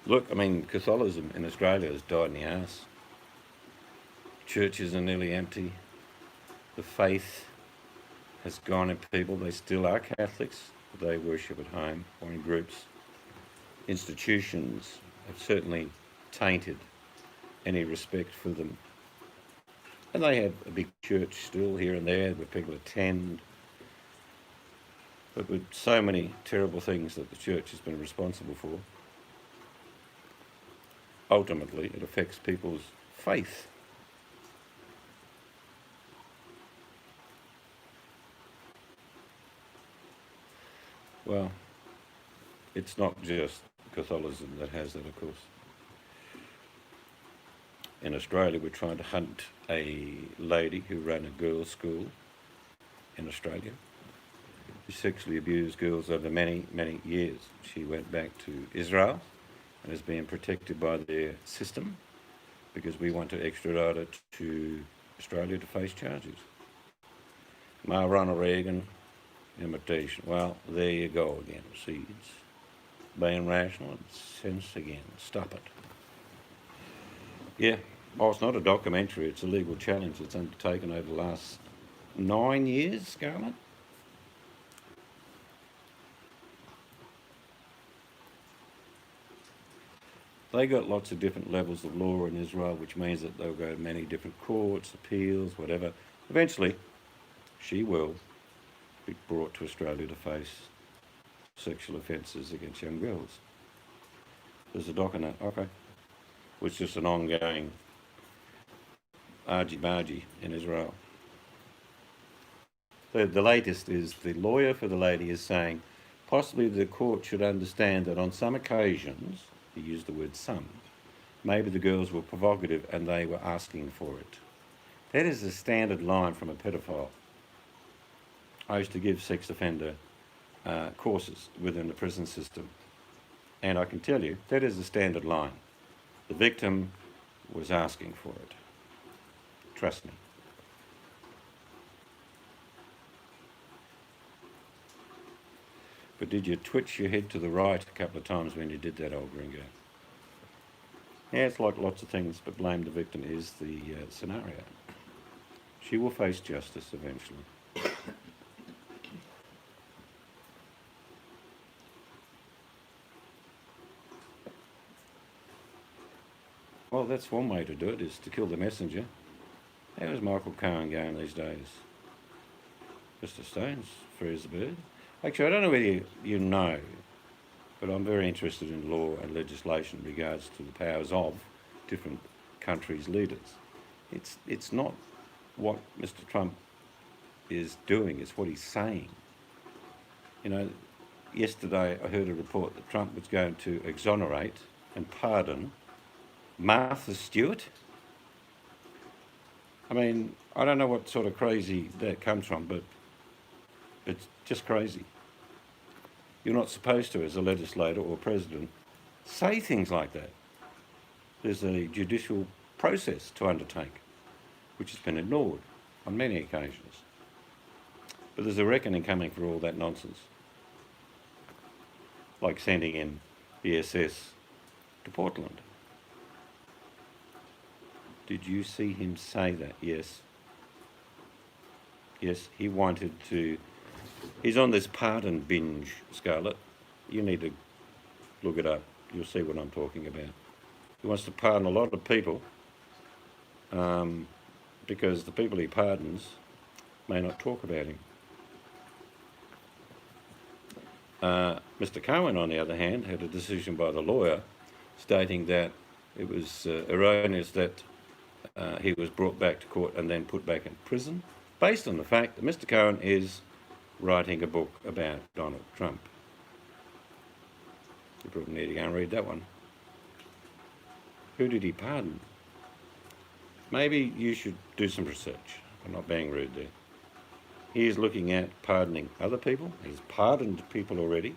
Look, I mean, Catholicism in Australia has died in the arse. Churches are nearly empty. The faith has gone in people. They still are Catholics, but they worship at home or in groups. Institutions have certainly tainted any respect for them. And they have a big church still here and there where people attend. But with so many terrible things that the church has been responsible for. ultimately it affects people's faith. Well, it's not just Catholicism that has that, of course. In Australia, we're trying to hunt a lady who ran a girls' school in Australia, who sexually abused girls over many, many years. She went back to Israel and is being protected by their system because we want to extradite her to Australia to face charges. My Ronald Reagan imitation. Well, there you go again. See, it's being rational and sense again. Stop it. Yeah. Oh, it's not a documentary. It's a legal challenge that's undertaken over the last 9 years, Scarlett. They got lots of different levels of law in Israel, which means that they'll go to many different courts, appeals, whatever. Eventually, she will be brought to Australia to face sexual offences against young girls. There's a doc on that. Okay. Which is just an ongoing argy-bargy in Israel. The latest is the lawyer for the lady is saying possibly the court should understand that on some occasions, he used the word some, maybe the girls were provocative and they were asking for it. That is a standard line from a pedophile. I used to give sex offender courses within the prison system, and I can tell you that is a standard line. The victim was asking for it. Trust me. But did you twitch your head to the right a couple of times when you did that, old gringo? Yeah, it's like lots of things, but blame the victim is the scenario. She will face justice eventually. Well, that's one way to do it, is to kill the messenger. How is Michael Cohen going these days? Just a stone's free as a bird. Actually, I don't know whether you know, but I'm very interested in law and legislation in regards to the powers of different countries' leaders. It's not what Mr. Trump is doing, it's what he's saying. You know, yesterday I heard a report that Trump was going to exonerate and pardon Martha Stewart. I mean, I don't know what sort of crazy that comes from, but it's just crazy. You're not supposed to, as a legislator or president, say things like that. There's a judicial process to undertake, which has been ignored on many occasions. But there's a reckoning coming for all that nonsense, like sending in the SS to Portland. Did you see him say that? Yes. Yes, he wanted to. He's on this pardon binge, Scarlett. You need to look it up. You'll see what I'm talking about. He wants to pardon a lot of people because the people he pardons may not talk about him. Mr. Cohen, on the other hand, had a decision by the lawyer stating that it was erroneous that he was brought back to court and then put back in prison, based on the fact that Mr. Cohen is writing a book about Donald Trump. You probably need to go and read that one. Who did he pardon? Maybe you should do some research. I'm not being rude there. He is looking at pardoning other people. He's pardoned people already.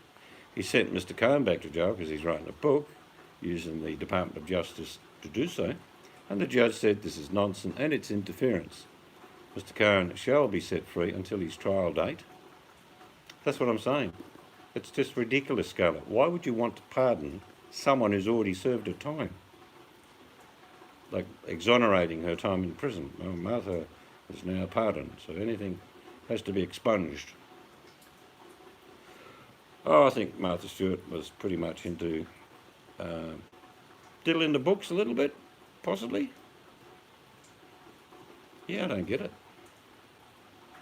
He sent Mr. Cohen back to jail because he's writing a book using the Department of Justice to do so. And the judge said this is nonsense and it's interference. Mr. Cohen shall be set free until his trial date. That's what I'm saying. It's just ridiculous, Scarlett. Why would you want to pardon someone who's already served her time? Like exonerating her time in prison. Well, Martha is now pardoned, so anything has to be expunged. Oh, I think Martha Stewart was pretty much into diddling the books a little bit, possibly. Yeah, I don't get it.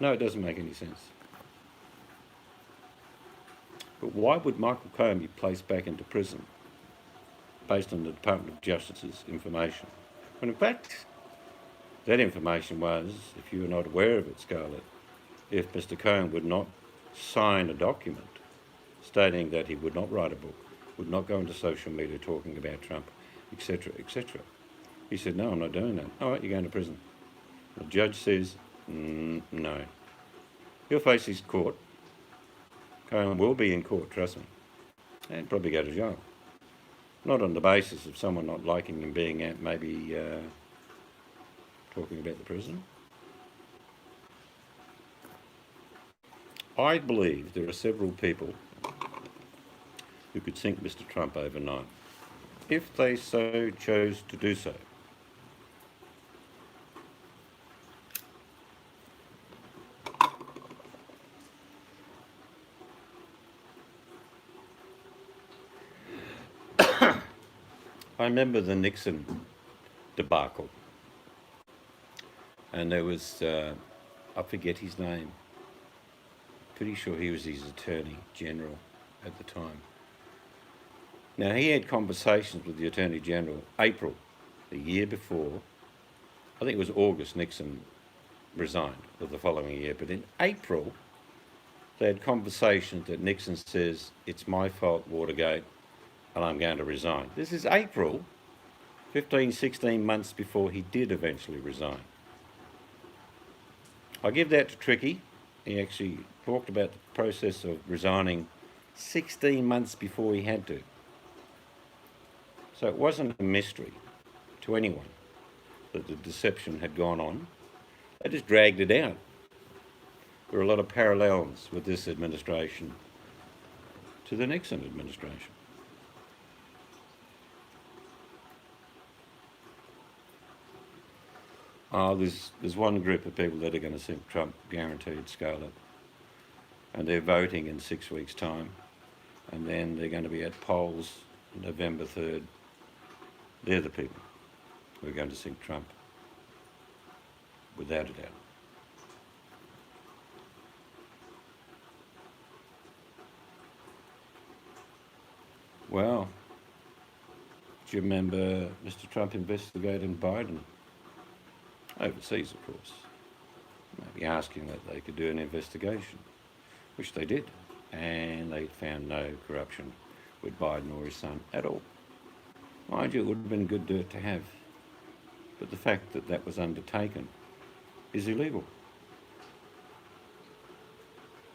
No, it doesn't make any sense. But why would Michael Cohen be placed back into prison? based on the Department of Justice's information. When in fact, that information was, if you were not aware of it, Scarlett, if Mr. Cohen would not sign a document stating that he would not write a book, would not go into social media talking about Trump, etc., etc. He said, no, I'm not doing that. All right, you're going to prison. The judge says, no. He'll face his court. Cohen will be in court, trust me, and probably go to jail. Not on the basis of someone not liking him being out, maybe talking about the president. I believe there are several people who could sink Mr. Trump overnight, if they so chose to do so. I remember the Nixon debacle, and there was, I forget his name, pretty sure he was his Attorney General at the time. Now, he had conversations with the Attorney General April, the year before. I think it was August Nixon resigned, or the following year, but in April they had conversations that Nixon says, it's my fault, Watergate, and I'm going to resign. This is April, 15, 16 months before he did eventually resign. I give that to Tricky. He actually talked about the process of resigning 16 months before he had to. So it wasn't a mystery to anyone that the deception had gone on. They just dragged it out. There are a lot of parallels with this administration to the Nixon administration. There's one group of people that are going to sink Trump, guaranteed, Scarlett, and they're voting in 6 weeks' time, and then they're going to be at polls November 3rd. They're the people who are going to sink Trump, without a doubt. Well, do you remember Mr. Trump investigating Biden? Overseas, of course. Maybe asking that they could do an investigation, which they did, and they found no corruption with Biden or his son at all. Mind you, it would have been good dirt to have, but the fact that that was undertaken is illegal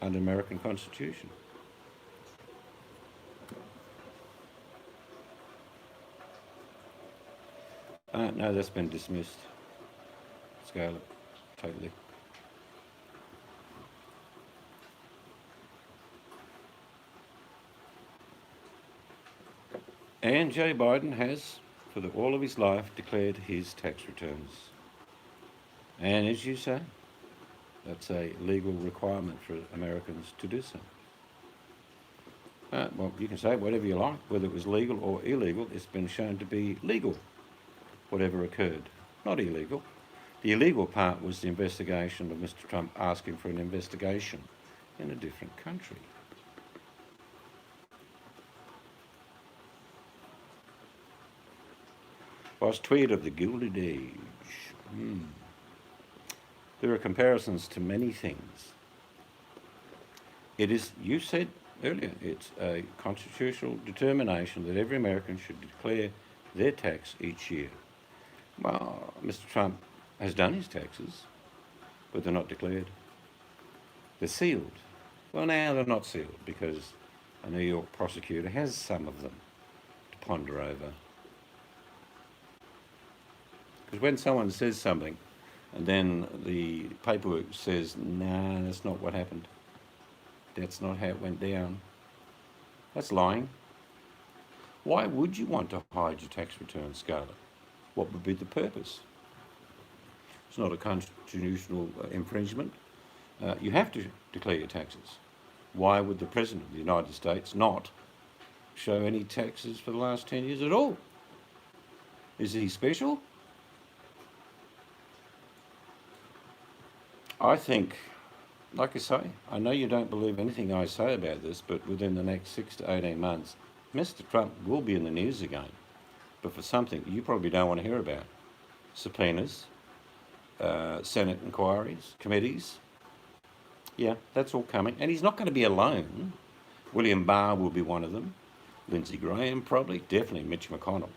under American Constitution. No, that's been dismissed. Scarlett, totally. And Joe Biden has, for all of his life, declared his tax returns. And as you say, that's a legal requirement for Americans to do so. Well, you can say whatever you like, whether it was legal or illegal. It's been shown to be legal, whatever occurred, not illegal. The illegal part was the investigation of Mr. Trump asking for an investigation in a different country. Was tweet of the Gilded Age. There are comparisons to many things. It is, you said earlier, it's a constitutional determination that every American should declare their tax each year. Well, Mr. Trump has done his taxes, but they're not declared. They're sealed. Well, now they're not sealed because a New York prosecutor has some of them to ponder over. Because when someone says something and then the paperwork says, nah, that's not what happened, that's not how it went down, that's lying. Why would you want to hide your tax return, Scarlett? What would be the purpose? It's not a constitutional infringement. You have to declare your taxes. Why would the President of the United States not show any taxes for the last 10 years at all? Is he special? I think, like I say, I know you don't believe anything I say about this, but within the next 6 to 18 months, Mr. Trump will be in the news again. but for something you probably don't want to hear about. Subpoenas, Senate inquiries, committees. Yeah, that's all coming. And he's not going to be alone. William Barr will be one of them. Lindsey Graham probably, definitely Mitch McConnell.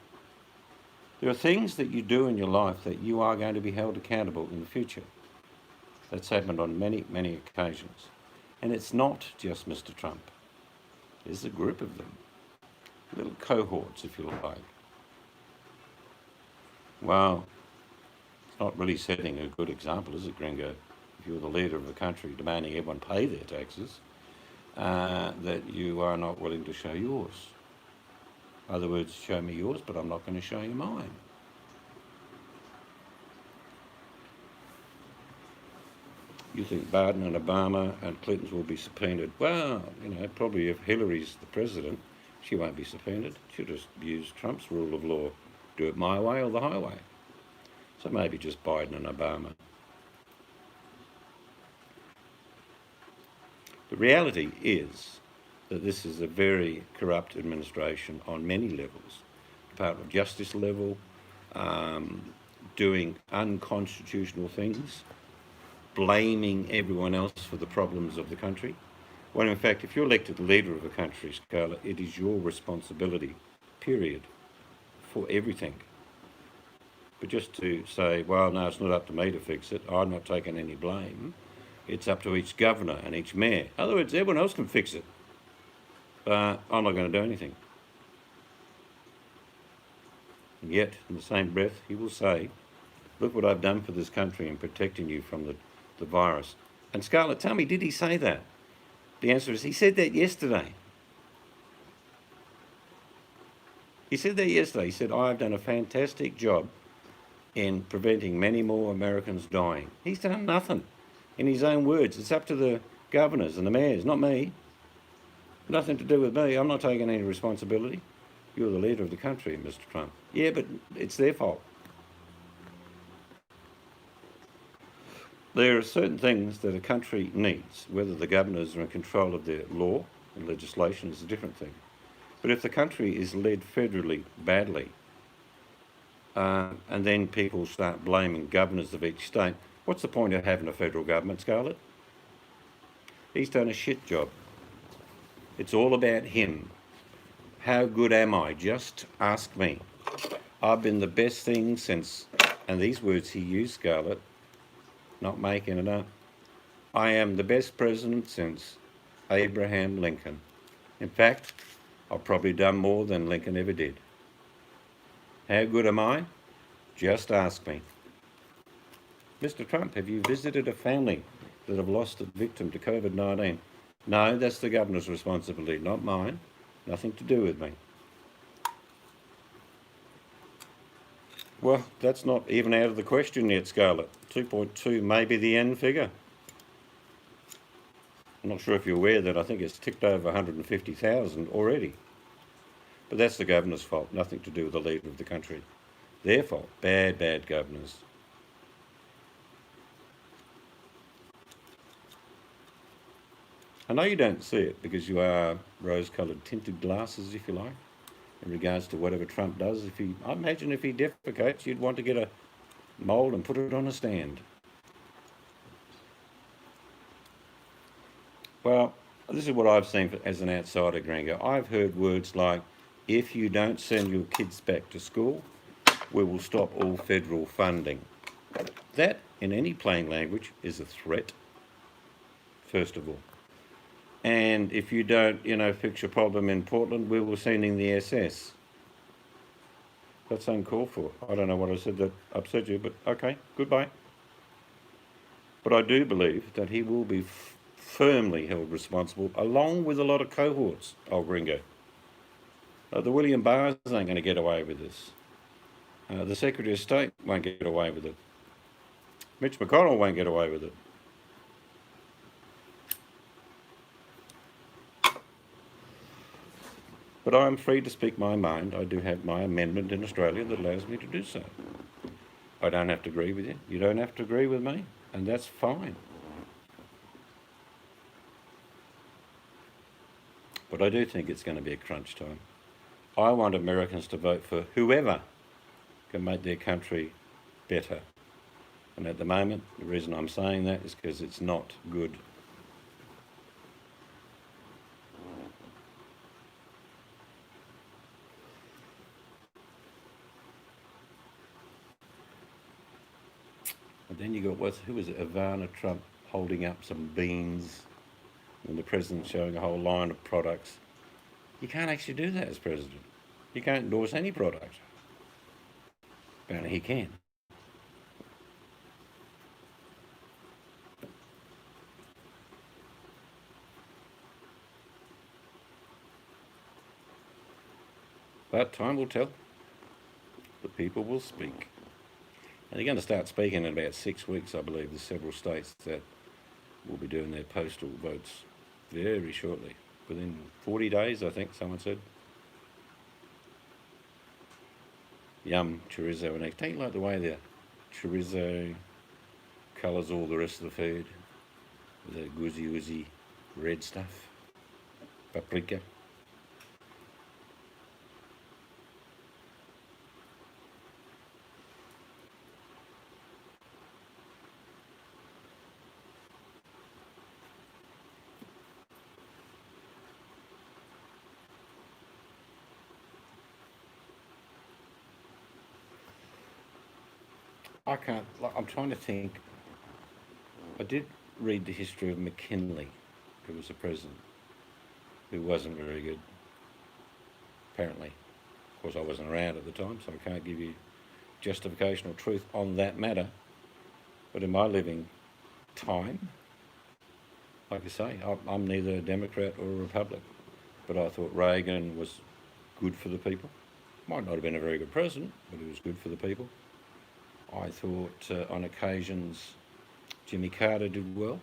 There are things that you do in your life that you are going to be held accountable in the future. That's happened on many, many occasions. And it's not just Mr. Trump. There's a group of them. Little cohorts, if you like. Well, it's not really setting a good example, is it, Gringo? If you're the leader of the country demanding everyone pay their taxes, that you are not willing to show yours. In other words, show me yours, but I'm not going to show you mine. You think Biden and Obama and Clinton's will be subpoenaed? Well, probably if Hillary's the president, she won't be subpoenaed. She'll just use Trump's rule of law. Do it my way or the highway. So maybe just Biden and Obama. The reality is that this is a very corrupt administration on many levels. Department of Justice level, doing unconstitutional things, blaming everyone else for the problems of the country. When in fact, if you're elected leader of a country, Scarlett, it is your responsibility, period, for everything. But just to say, well, no, it's not up to me to fix it, I'm not taking any blame, it's up to each governor and each mayor. In other words, everyone else can fix it. I'm not going to do anything. And yet, in the same breath, he will say, look what I've done for this country in protecting you from the virus. And Scarlett, tell me, did he say that? The answer is he said that yesterday. He said that yesterday. He said, I've done a fantastic job in preventing many more Americans dying. He's done nothing. In his own words, it's up to the governors and the mayors, not me. Nothing to do with me. I'm not taking any responsibility. You're the leader of the country, Mr. Trump. Yeah, but it's their fault. There are certain things that a country needs. Whether the governors are in control of their law and legislation is a different thing. But if the country is led federally badly, and then people start blaming governors of each state, what's the point of having a federal government, Scarlett? He's done a shit job. It's all about him. How good am I? Just ask me. I've been the best thing since, and these words he used, Scarlett, not making it up. I am the best president since Abraham Lincoln. In fact, I've probably done more than Lincoln ever did. How good am I? Just ask me. Mr. Trump, have you visited a family that have lost a victim to COVID-19? No, that's the governor's responsibility, not mine. Nothing to do with me. Well, that's not even out of the question yet, Scarlett. 2.2 may be the end figure. I'm not sure if you're aware that I think it's ticked over 150,000 already. But that's the governor's fault, nothing to do with the leader of the country. Their fault. Bad, bad governors. I know you don't see it because you are rose-coloured tinted glasses, if you like, in regards to whatever Trump does. I imagine if he defecates, you'd want to get a mould and put it on a stand. Well, this is what I've seen as an outsider, Gringo. I've heard words like, if you don't send your kids back to school, we will stop all federal funding. That, in any plain language, is a threat, first of all. And if you don't, fix your problem in Portland, we will send in the SS. That's uncalled for. I don't know what I said that upset you, but okay, goodbye. But I do believe that he will be firmly held responsible, along with a lot of cohorts, old Gringo. The William Barrs ain't going to get away with this. The Secretary of State won't get away with it. Mitch McConnell won't get away with it. But I'm free to speak my mind. I do have my amendment in Australia that allows me to do so. I don't have to agree with you. You don't have to agree with me, and that's fine. But I do think it's going to be a crunch time. I want Americans to vote for whoever can make their country better. And at the moment, the reason I'm saying that is because it's not good. And then you got, who was it, Ivana Trump holding up some beans and the president showing a whole line of products. You can't actually do that as president. You can't endorse any product. Apparently he can. But time will tell. The people will speak. And they're going to start speaking in about 6 weeks, I believe. There's several states that will be doing their postal votes very shortly. Within 40 days, I think someone said. Yum, chorizo and eggs. Don't you like the way the chorizo colours all the rest of the food? With that goozy red stuff. Paprika. I can't, I'm trying to think. I did read the history of McKinley, who was the president, who wasn't very good, apparently. Of course, I wasn't around at the time, so I can't give you justification or truth on that matter. But in my living time, like I say, I'm neither a Democrat or a Republican, but I thought Reagan was good for the people. Might not have been a very good president, but he was good for the people. I thought on occasions Jimmy Carter did well.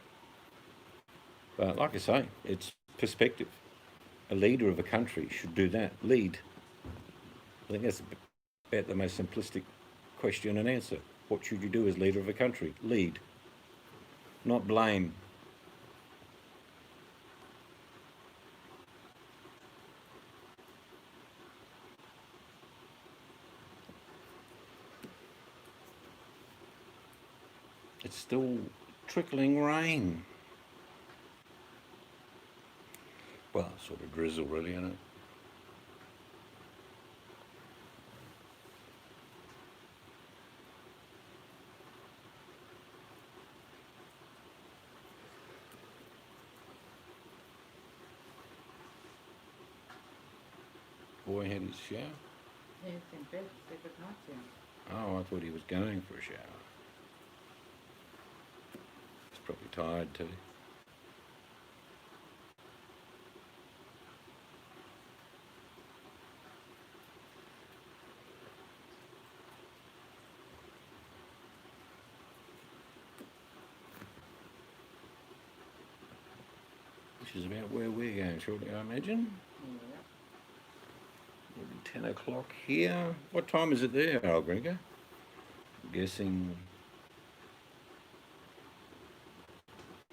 But like I say, it's perspective. A leader of a country should do that, lead. I think that's about the most simplistic question and answer. What should you do as leader of a country? Lead, not blame. It's still trickling rain. Well, sort of drizzle really, isn't it? Boy had his shower. He's in bed, say good night to him. Oh, I thought he was going for a shower. He's probably tired too. Which is about where we're going shortly, I imagine. Yeah. Maybe 10 o'clock here. What time is it there, Al Gringo? I'm guessing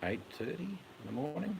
8:30 in the morning.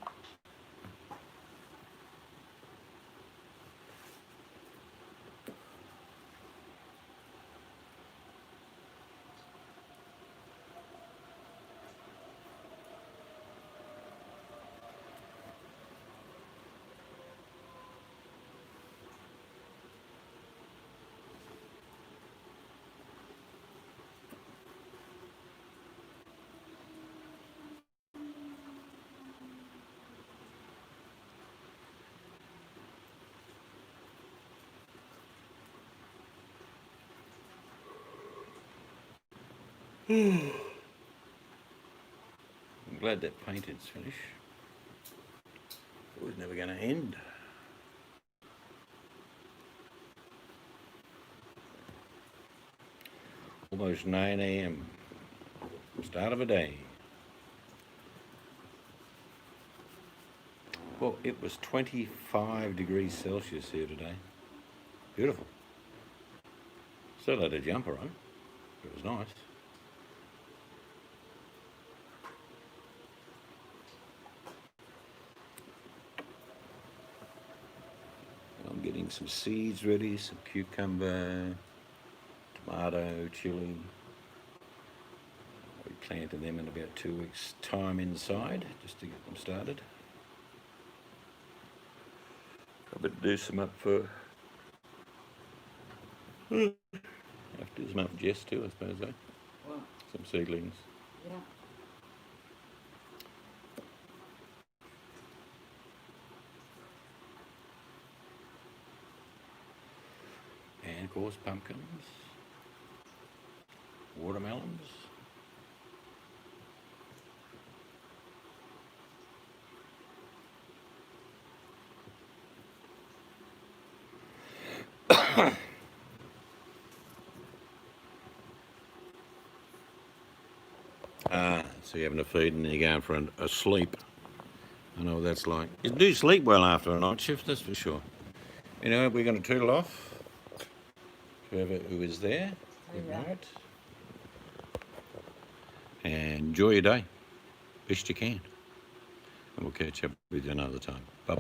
I'm glad that painted's finished. It was never going to end. Almost 9 a.m. Start of a day. Well, it was 25 degrees Celsius here today. Beautiful. Still had a jumper on. It was nice. I'm getting some seeds ready, some cucumber, tomato, chilli. I'll be planting them in about 2 weeks' time inside, just to get them started. I better do some up for... I have to do some up for Jess too, I suppose, eh? What? Some seedlings. Yeah. And of course pumpkins, watermelons. So you're having a feed and then you're going for a sleep. I know what that's like. You do sleep well after a night shift, that's for sure. Anyway, we're going to toodle off. Whoever who is there, good Yeah. night. And enjoy your day, best you can. And we'll catch up with you another time. Bye-bye.